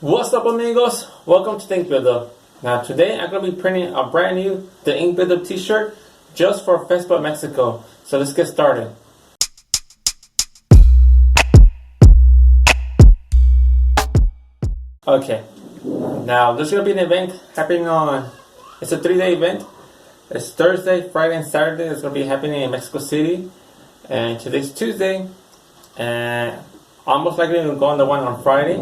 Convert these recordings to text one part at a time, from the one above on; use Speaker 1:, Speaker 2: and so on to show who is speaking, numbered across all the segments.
Speaker 1: What's up, amigos? Welcome to the Ink Buildup. Now today I'm going to be printing a brand new The Ink Buildup t-shirt just for Fespa Mexico. So let's get started. Okay, now there's going to be an event happening on, it's a 3-day event. It's Thursday, Friday, and Saturday. It's going to be happening in Mexico City. And today's Tuesday. And I'm most likely going to go on the one on Friday.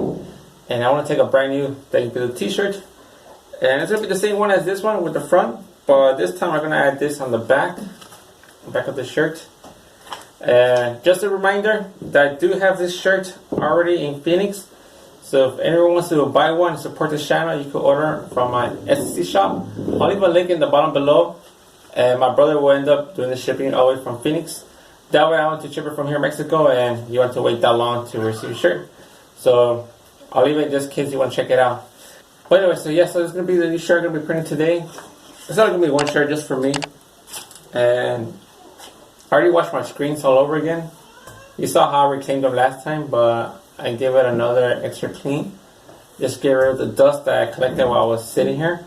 Speaker 1: And I want to take a brand new The Ink Buildup t-shirt. And it's going to be the same one as this one with the front. But this time I'm going to add this on the back of the shirt. And just a reminder that I do have this shirt already in Phoenix. So if anyone wants to buy one and support the channel, you can order from my Etsy shop. I'll leave a link in the bottom below. And my brother will end up doing the shipping all the way from Phoenix. That way I want to ship it from here in Mexico and you want to wait that long to receive a shirt. So I'll leave it just in case you want to check it out. But anyway, so this is going to be the new shirt I'm going to be printing today. It's not going to be one shirt just for me. And I already washed my screens all over again. You saw how I reclaimed them last time, but I gave it another extra clean. Just get rid of the dust that I collected while I was sitting here.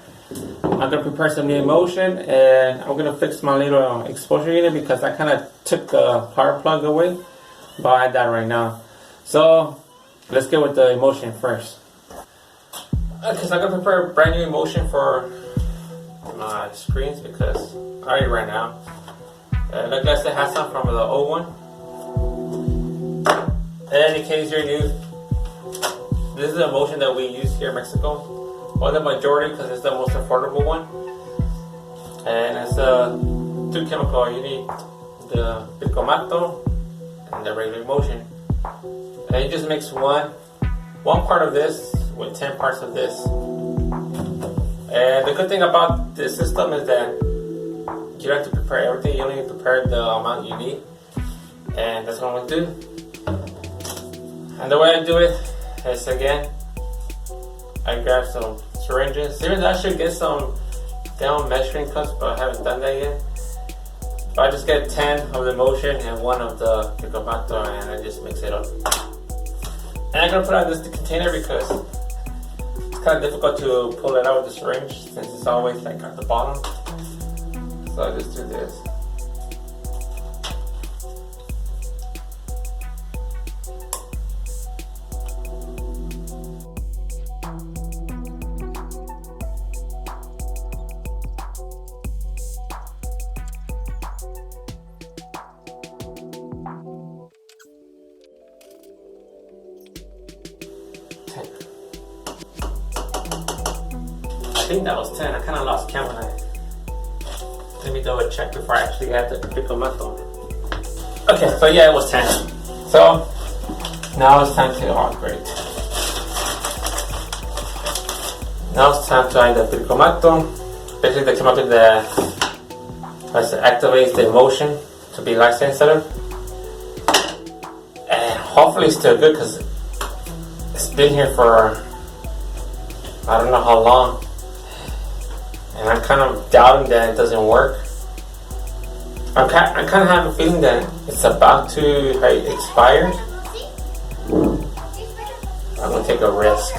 Speaker 1: I'm going to prepare some new emulsion, and I'm going to fix my little exposure unit because I kind of took the power plug away. But I had that right now. So let's get with the emulsion first. Okay, so I'm going to prepare a brand new emulsion for my screens because I already ran out. Like I said, I had some from the old one. And in case you're new, this is the emulsion that we use here in Mexico. Well, the majority because it's the most affordable one. And it's two chemical. You need the bicarbonato and the regular emulsion. And you just mix one part of this with 10 parts of this. And the good thing about this system is that you don't have to prepare everything. You only prepare the amount you need. And that's what I'm going to do. And the way I do it is, again, I grab some syringes. Even though I should get some down measuring cups, but I haven't done that yet. But I just get 10 of the emulsion and 1 of the bicarbonato, and I just mix it up. And I'm going to put out this container because it's kind of difficult to pull it out with the syringe since it's always like at the bottom. So I just do this. I think that was 10. I kind of lost count when let me double check before I actually had the bicarbonato. Okay, so yeah, it was 10. So now it's time to, oh great. Now it's time to add the bicarbonato. Basically the chemical that activates the emulsion to be light sensitive. And hopefully it's still good because it's been here for I don't know how long. And I'm kind of doubting that it doesn't work. I kind of have a feeling that it's about to expire. I'm going to take a risk.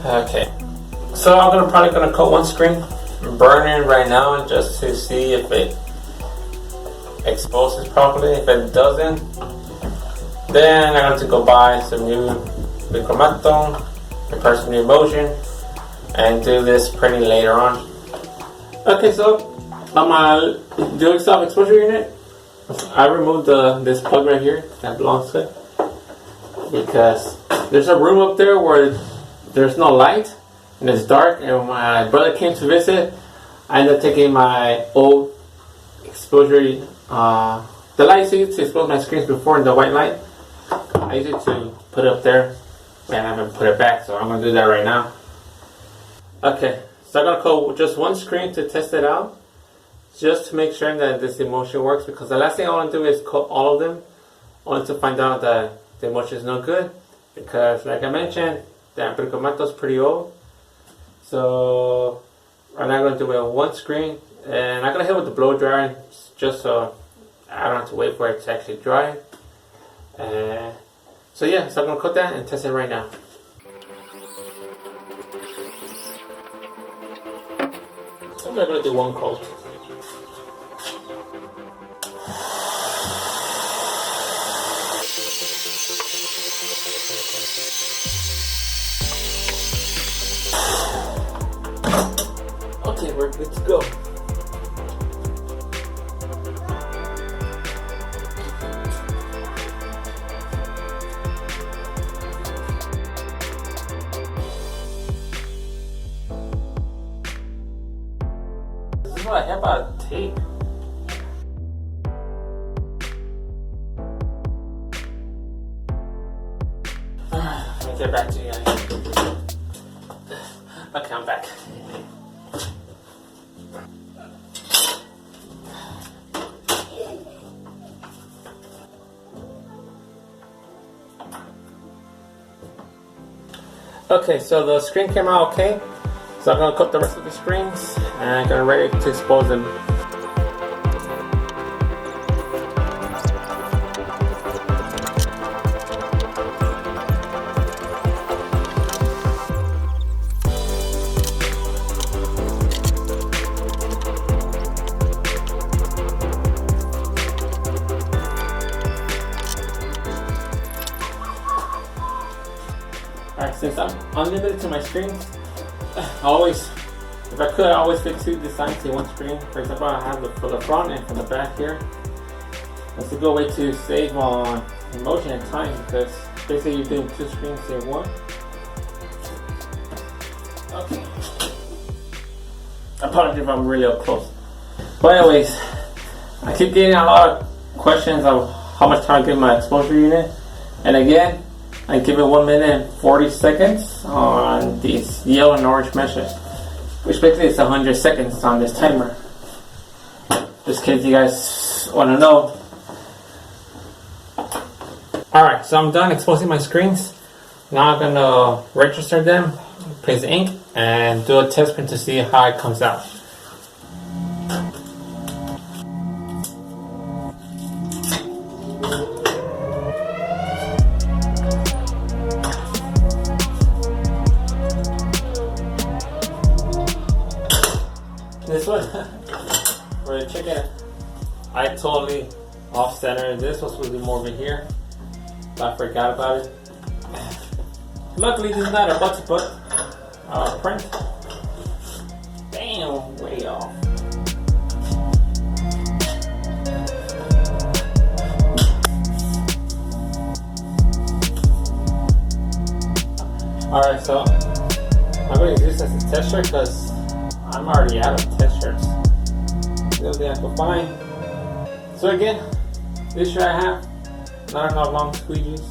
Speaker 1: Okay. So I'm probably going to coat one screen. I'm burning it right now just to see if it exposes properly. If it doesn't, then I have to go buy some new bicarbonato, prepare some new emulsion, and do this printing later on. Okay, so on my do-it-yourself exposure unit, I removed this plug right here that belongs to it because there's a room up there where there's no light and it's dark. And when my brother came to visit, I ended up taking my old exposure. The light I used to expose my screens before in the white light, I used it to put it up there, and I haven't put it back, so I'm going to do that right now. Okay, so I'm going to coat just one screen to test it out, just to make sure that this emulsion works, because the last thing I want to do is coat all of them, only to find out that the emulsion is no good, because like I mentioned, the bicarbonato is pretty old, so I'm not going to do it on one screen And I'm gonna hit it with the blow dryer just so I don't have to wait for it to actually dry. So yeah, so I'm gonna coat that and test it right now. I'm gonna do one coat. Okay, we're good to go. This is what I have about tape. Let me get back to you guys. Okay, I'm back. Okay, so the screen came out okay. So I'm gonna cut the rest of the screens and I'm gonna ready to expose them. Alright, since I'm unlimited to my screens, if I could, I always fit two designs in one screen. For example, I have for the front and for the back here. That's a good way to save on motion and time because basically you're doing two screens in one. Okay. Apologies if I'm really up close. But anyways, I keep getting a lot of questions of how much time I give my exposure unit. And again, I give it 1 minute and 40 seconds on these yellow and orange meshes, which basically is 100 seconds on this timer. Just in case you guys want to know. Alright, so I'm done exposing my screens. Now I'm going to register them, place ink, and do a test print to see how it comes out. This one, for the chicken, I totally off-centered. This was supposed to be more over here, but I forgot about it. Luckily, this is not a butt-to-butt print. Damn, way off. Alright, so I'm going to use this as a test shirt because I'm already out of test shirts. The other thing I could find. So again, this shirt I have, not enough long squeegees.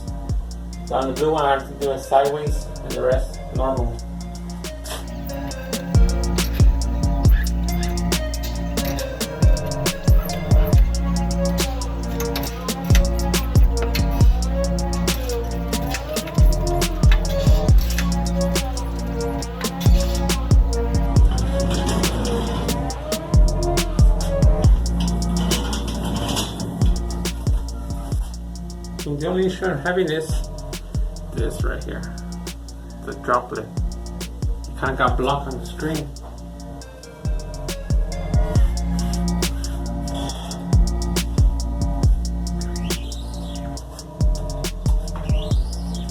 Speaker 1: So on the blue one I have to do it sideways and the rest normal. The only issue I'm having is this right here, the droplet. It kind of got blocked on the screen.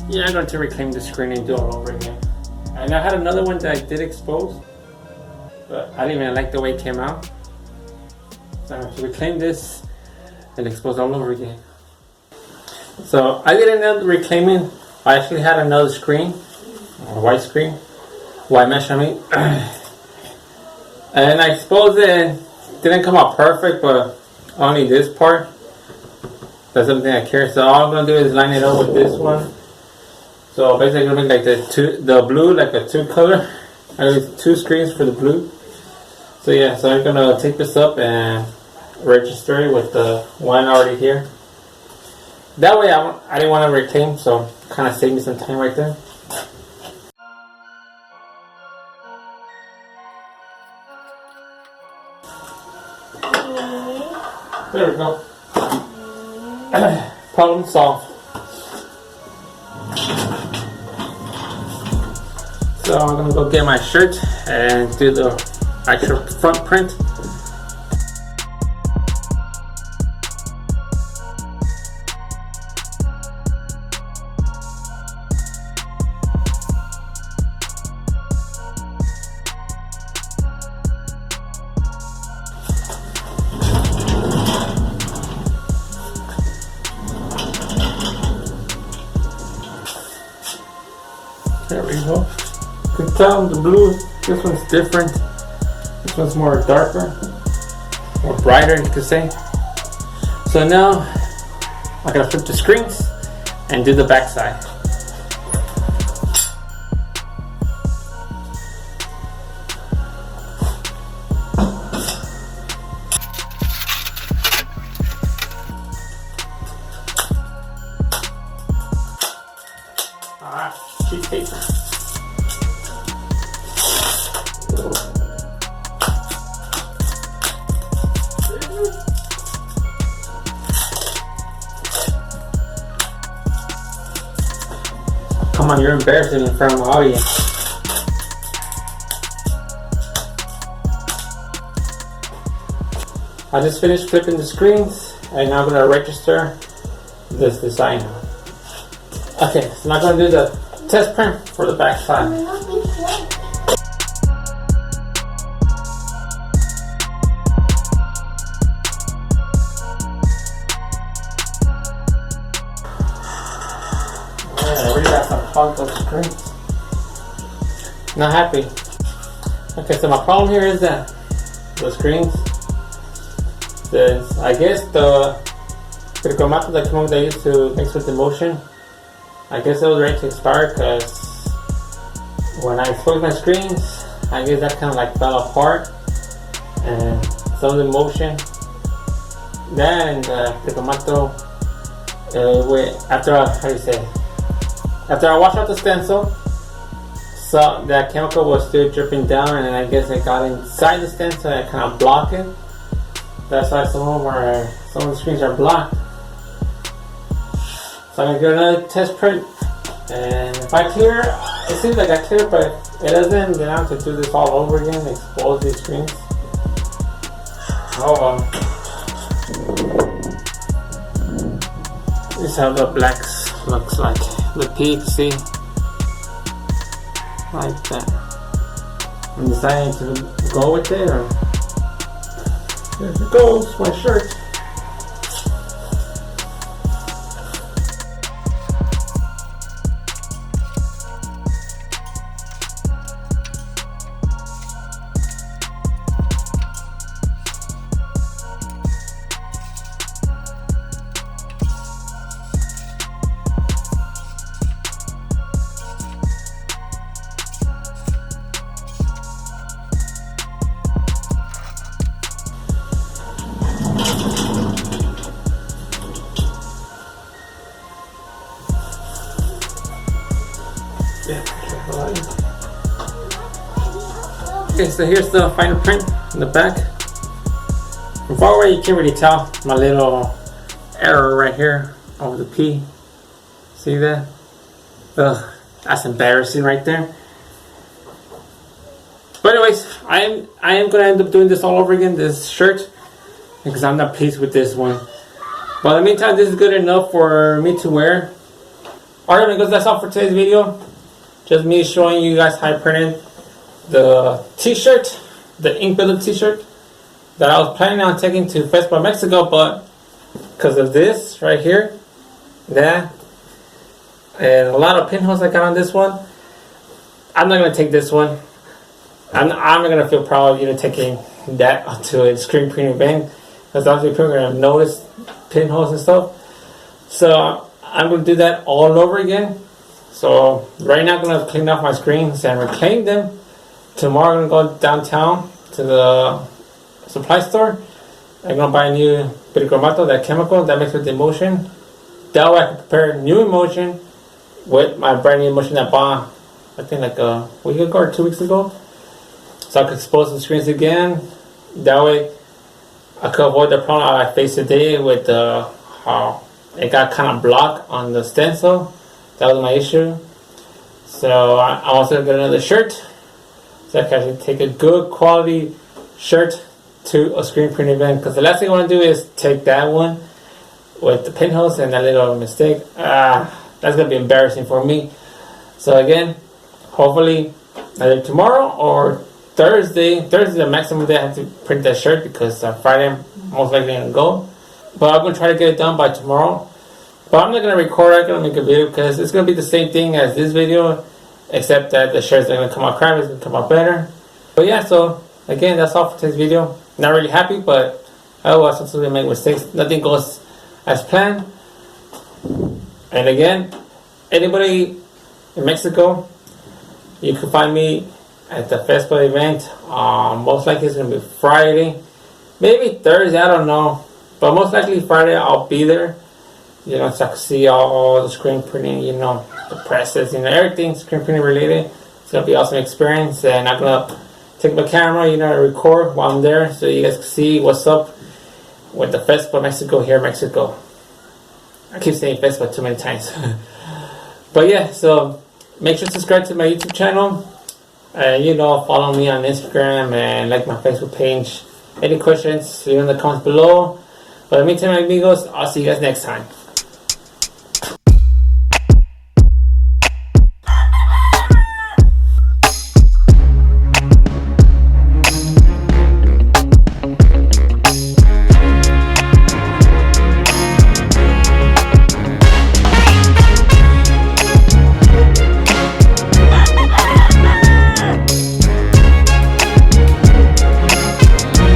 Speaker 1: Yeah, I'm going to reclaim the screen and do it all over again. And I had another one that I did expose, but I didn't even like the way it came out. So I have to reclaim this and expose all over again. So I didn't end up reclaiming. I actually had another screen, a white screen, white mesh I mean, and I exposed it. And it didn't come out perfect, but only this part. That's something I care. So all I'm gonna do is line it up with this one. So basically, I'm gonna make like the blue like a two color. I use two screens for the blue. So yeah, so I'm gonna take this up and register it with the one already here. That way I didn't want to reclaim, so kind of saved me some time right there. There we go. Problem solved. So I'm gonna go get my shirt and do the actual front print. There we go. You can tell the blue, this one's different. This one's more darker, more brighter, you could say. So now I gotta flip the screens and do the back side. Sheet paper. Come on, you're embarrassing me in front of my audience. I just finished flipping the screens and now I'm going to register this design. Okay, so I'm going to do the test print for the back side. I already got some fun on the screens. Not happy. Okay, so my problem here is that the screens, I guess the Durometer that came over they used to mix with the motion, I guess it was ready to expire because when I exposed my screens, I guess that kind of like fell apart and some of the motion. Then the Durometer, after I washed out the stencil, so that chemical was still dripping down, and I guess it got inside the stencil and it kind of blocked it. That's why some of the screens are blocked. So I'm gonna do another test print, and if I clear, it seems like I clear, but it doesn't. Then I have to do this all over again, expose these screens. Oh well. This is how the blacks looks like. The peak, see, like that. I'm deciding to go with it, or there it goes, my shirt. Okay, so here's the final print in the back. From far away you can't really tell my little arrow right here over the P. See that? Ugh, that's embarrassing right there. But anyways, I am gonna end up doing this all over again, this shirt, because I'm not pleased with this one. But in the meantime, this is good enough for me to wear. Alright amigos, that's all for today's video. Just me showing you guys how I printed the t-shirt, the ink billet t-shirt that I was planning on taking to Fespa, Mexico, but because of this right here, that, and a lot of pinholes I got on this one, I'm not going to take this one. I'm not going to feel proud of taking that to a screen printing event, because obviously people are going to notice pinholes and stuff. So I'm going to do that all over again. So right now I'm going to clean off my screens and reclaim them. Tomorrow I'm going to go downtown to the supply store. I'm going to buy a new Durometer, that chemical that makes with the emulsion. That way I can prepare a new emulsion with my brand new emulsion that I bought, I think like a week ago or 2 weeks ago. So I can expose the screens again. That way I could avoid the problem I faced today with how it got kind of blocked on the stencil. That was my issue. So I also gonna get another shirt, so I can actually take a good quality shirt to a screen print event. Because the last thing I want to do is take that one with the pinholes and that little mistake. That's gonna be embarrassing for me. So again, hopefully either tomorrow or Thursday. Thursday is the maximum day I have to print that shirt, because Friday I'm most likely gonna go. But I'm gonna try to get it done by tomorrow. But I'm not gonna record it, I'm gonna make a video, because it's gonna be the same thing as this video, except that the shirts are gonna come out crap, it's gonna come out better. But yeah, so again, that's all for today's video. Not really happy, but I always sometimes make mistakes. Nothing goes as planned. And again, anybody in Mexico, you can find me at the Fespa event. Most likely it's gonna be Friday, maybe Thursday, I don't know, but most likely Friday I'll be there. You know, so I can see all the screen printing, you know, the presses, you know, everything screen printing related. It's gonna be an awesome experience, and I'm gonna take my camera, you know, and record while I'm there, so you guys can see what's up with the Fespa Mexico here in Mexico. I keep saying Fespa too many times. But yeah, so make sure to subscribe to my YouTube channel. You know, follow me on Instagram and like my Facebook page. Any questions, leave in the comments below. But in the meantime, amigos, I'll see you guys next time.